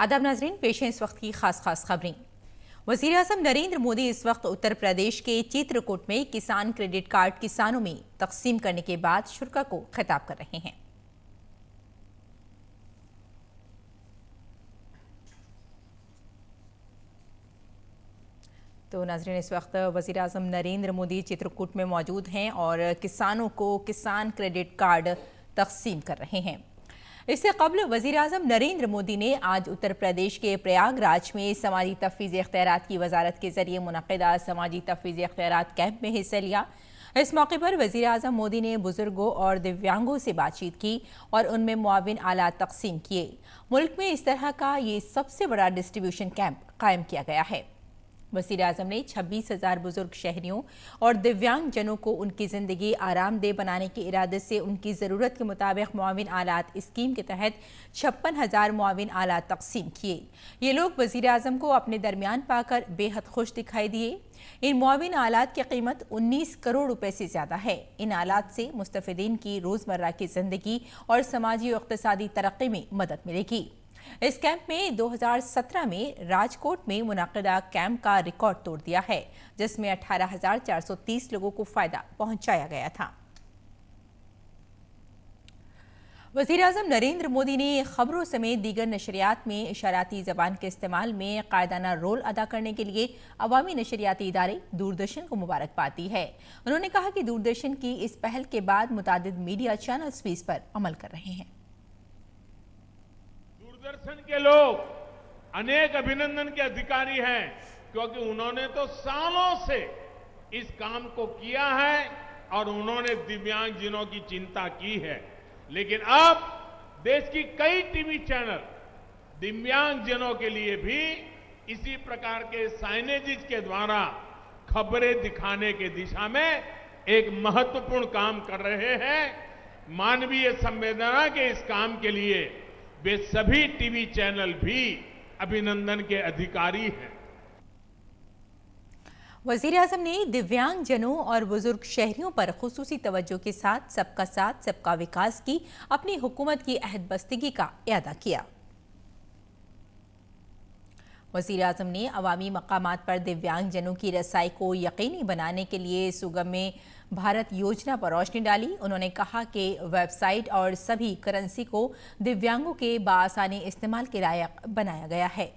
आदाब नाजरीन, पेश है इस वक्त की खास खबरें। वज़ीर-ए-आज़म नरेंद्र मोदी इस वक्त उत्तर प्रदेश के चित्रकूट में किसान क्रेडिट कार्ड किसानों में तकसीम करने के बाद शुरा को खिताब कर रहे हैं। तो नाजरीन, इस वक्त वज़ीर-ए-आज़म नरेंद्र मोदी चित्रकूट में मौजूद हैं और किसानों को किसान क्रेडिट कार्ड तकसीम कर रहे हैं। इससे कबल वज़ीर-ए-आज़म नरेंद्र मोदी ने आज उत्तर प्रदेश के प्रयागराज में समाजी तफ़वीज़ इख्तियारात की वजारत के जरिए मुनक़िदा समाजी तफ़वीज़ इख्तियारात कैंप में हिस्सा लिया। इस मौके पर वज़ीर-ए-आज़म मोदी ने बुजुर्गों और दिव्यांगों से बातचीत की और उनमें मुआविन आलात तकसीम किए। मुल्क में इस तरह का ये सबसे बड़ा डिस्ट्रीब्यूशन कैंप कायम किया गया है। वज़ीर-ए-आज़म ने 26,000 बुजुर्ग शहरियों और दिव्यांग जनों को उनकी ज़िंदगी आरामदेह बनाने के इरादे से उनकी ज़रूरत के मुताबिक मुआविन आलात स्कीम के तहत 56,000 मुआविन आलात तकसीम किए। ये लोग वज़ीर-ए-आज़म को अपने दरमियान पाकर बेहद खुश दिखाई दिए। इन मुआविन आलात की कीमत 19 करोड़ रुपए से ज़्यादा है। इन आलात से मुस्तफ़िदीन की रोज़मर्रा की ज़िंदगी और समाजी और इक़्तिसादी तरक्की में मदद मिलेगी। इस कैंप में 2017 में राजकोट में मुनक़िदा कैंप का रिकॉर्ड तोड़ दिया है, जिसमें 18,430 लोगों को फ़ायदा पहुंचाया गया था। वज़ीर-ए-आज़म नरेंद्र मोदी ने खबरों समेत दीगर नशरियात में इशाराती ज़बान के इस्तेमाल में कायदाना रोल अदा करने के लिए अवामी नशरियाती इदारे दूरदर्शन को मुबारकबाद दी है। उन्होंने कहा कि दूरदर्शन की इस पहल के बाद मुतादिद मीडिया चैनल्स भी इस पर अमल कर रहे हैं। दूरदर्शन के लोग अनेक अभिनंदन के अधिकारी हैं, क्योंकि उन्होंने तो सालों से इस काम को किया है और उन्होंने दिव्यांगजनों की चिंता की है। लेकिन अब देश की कई टीवी चैनल दिव्यांगजनों के लिए भी इसी प्रकार के साइनेजिज के द्वारा खबरें दिखाने की दिशा में एक महत्वपूर्ण काम कर रहे हैं। मानवीय संवेदना के इस काम के लिए वे सभी टीवी चैनल भी अभिनंदन के अधिकारी हैं। वज़ीर-ए-आज़म ने दिव्यांगजनों और बुजुर्ग शहरियों पर खुसूसी तवज्जो के साथ सबका विकास की अपनी हुकूमत की अहदबस्तगी का इयादा किया। वज़ीर-ए-आज़म ने अवामी मकामात पर दिव्यांगजनों की रसाई को यकीनी बनाने के लिए सुगम्य भारत योजना पर रोशनी डाली। उन्होंने कहा कि वेबसाइट और सभी करेंसी को दिव्यांगों के बाआसानी इस्तेमाल के लायक बनाया गया है।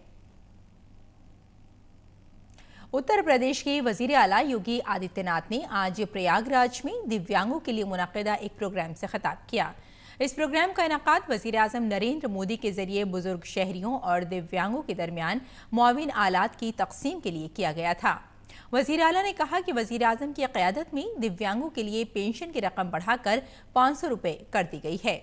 उत्तर प्रदेश के वज़ीर आला योगी आदित्यनाथ ने आज प्रयागराज में दिव्यांगों के लिए मुनक़िदा एक प्रोग्राम से खिताब किया। इस प्रोग्राम का इनेकाद वज़ीर-ए-आज़म नरेंद्र मोदी के जरिए बुजुर्ग शहरियों और दिव्यांगों के दरमियान मुआविन आलात की तकसीम के लिए किया गया था। वज़ीर आला ने कहा कि वज़ीर-ए-आज़म की क़यादत में दिव्यांगों के लिए पेंशन की रकम बढ़ाकर 500 रुपये कर दी गई है।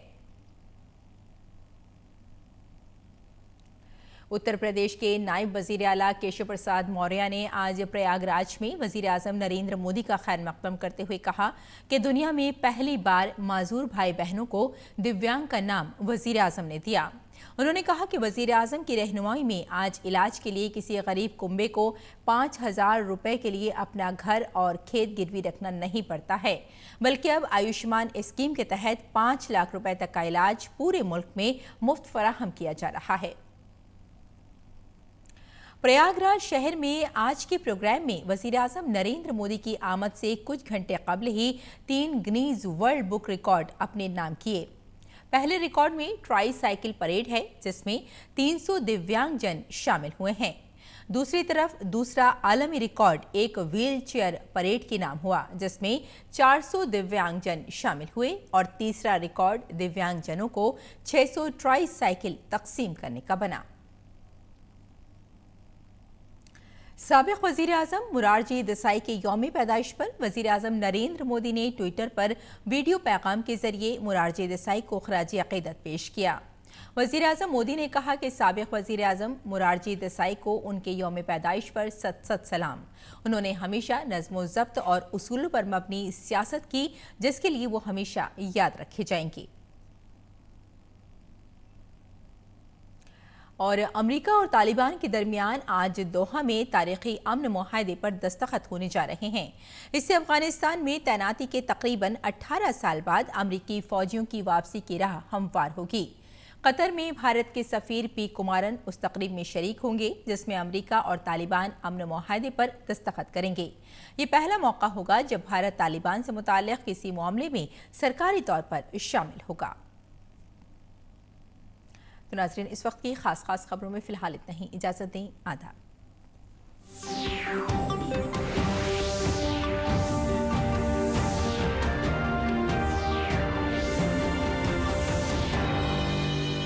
उत्तर प्रदेश के नायब वज़ीर आला केशव प्रसाद मौर्य ने आज प्रयागराज में वज़ीर-ए-आज़म नरेंद्र मोदी का खैर मक़दम करते हुए कहा कि दुनिया में पहली बार माजूर भाई बहनों को दिव्यांग का नाम वज़ीर-ए-आज़म ने दिया। उन्होंने कहा कि वज़ीर-ए-आज़म की रहनुमाई में आज इलाज के लिए किसी गरीब कुंबे को 5,000 रुपये के लिए अपना घर और खेत गिरवी रखना नहीं पड़ता है, बल्कि अब आयुष्मान स्कीम के तहत 5 लाख रुपए तक का इलाज पूरे मुल्क में मुफ्त फराहम किया जा रहा है। प्रयागराज शहर में आज के प्रोग्राम में वज़ीर-ए-आज़म नरेंद्र मोदी की आमद से कुछ घंटे कबल ही 3 गिनीज वर्ल्ड बुक रिकॉर्ड अपने नाम किए। पहले रिकॉर्ड में ट्राई साइकिल परेड है, जिसमें 300 दिव्यांगजन शामिल हुए हैं। दूसरी तरफ दूसरा आलमी रिकॉर्ड एक व्हील चेयर परेड के नाम हुआ, जिसमें 400 दिव्यांगजन शामिल हुए और तीसरा रिकॉर्ड दिव्यांगजनों को 600 ट्राई साइकिल तकसीम करने का बना। साबिक़ वज़ीर-ए-आज़म मोरारजी देसाई के यौम पैदाइश पर वज़ीर-ए-आज़म नरेंद्र मोदी ने ट्विटर पर वीडियो पैगाम के जरिए मोरारजी देसाई को खराज अक़ीदत पेश किया। वज़ीर-ए-आज़म मोदी ने कहा कि साबिक़ वज़ीर-ए-आज़म मोरारजी देसाई को उनके यौम पैदाइश पर सत सलाम। उन्होंने हमेशा नज़्म व ज़ब्त और उसूलों पर मबनी सियासत की, जिसके लिए वो हमेशा याद रखी जाएंगी। और अमेरिका और तालिबान के दरमियान आज दोहा में तारीखी अमन मुआहदे पर दस्तखत होने जा रहे हैं। इससे अफगानिस्तान में तैनाती के तकरीबन 18 साल बाद अमरीकी फौजियों की वापसी की राह हमवार होगी। कतर में भारत के सफीर पी कुमारन उस तकरीब में शरीक होंगे जिसमें अमेरिका और तालिबान अमन मुआहदे पर दस्तखत करेंगे। ये पहला मौका होगा जब भारत तालिबान से मुताल्लिक़ किसी मामले में सरकारी तौर पर शामिल होगा। तो नाज़रीन, इस वक्त की खास खबरों में फिलहाल इतना ही। इजाज़त दें। आदाब।